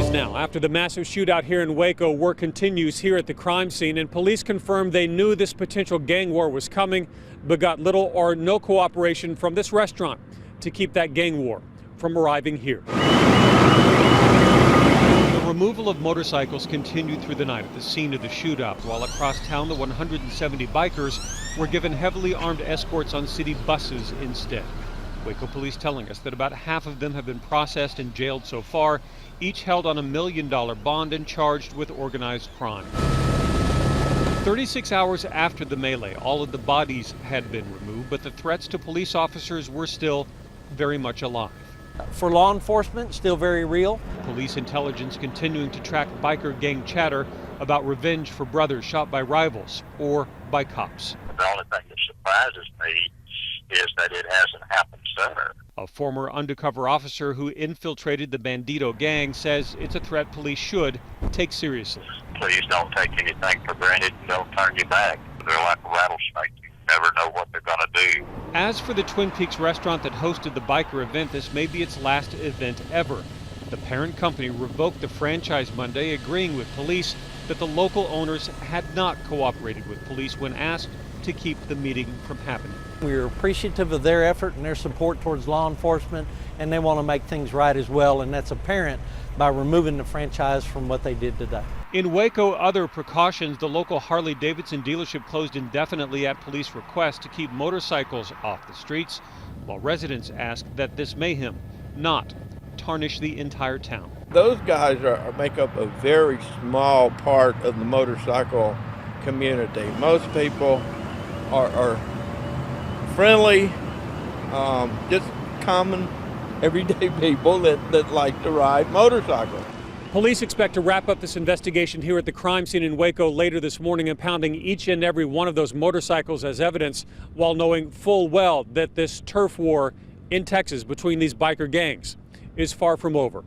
Days now after the massive shootout here in Waco, work continues here at the crime scene, and police confirmed they knew this potential gang war was coming, but got little or no cooperation from this restaurant to keep that gang war from arriving here. The removal of motorcycles continued through the night at the scene of the shootout, while across town the 170 bikers were given heavily armed escorts on city buses instead. Waco police telling us that about half of them have been processed and jailed so far, each held on $1 million bond and charged with organized crime. 36 hours after the melee, all of the bodies had been removed, but the threats to police officers were still very much alive. For law enforcement, still very real. Police intelligence continuing to track biker gang chatter about revenge for brothers shot by rivals or by cops. The only thing that surprises me is that it hasn't happened sooner. A former undercover officer who infiltrated the Bandito gang says it's a threat police should take seriously. Please don't take anything for granted and don't turn your back. They're like a rattlesnake. You never know what they're going to do. As for the Twin Peaks restaurant that hosted the biker event, this may be its last event ever. The parent company revoked the franchise Monday, agreeing with police that the local owners had not cooperated with police when asked to keep the meeting from happening. We're appreciative of their effort and their support towards law enforcement, and they want to make things right as well, and that's apparent by removing the franchise from what they did today. In Waco, other precautions: the local Harley-Davidson dealership closed indefinitely at police request to keep motorcycles off the streets, while residents ask that this mayhem not tarnish the entire town. Those guys make up a very small part of the motorcycle community. Most people are friendly, just common, everyday people that like to ride motorcycles. Police expect to wrap up this investigation here at the crime scene in Waco later this morning, impounding each and every one of those motorcycles as evidence, while knowing full well that this turf war in Texas between these biker gangs is far from over.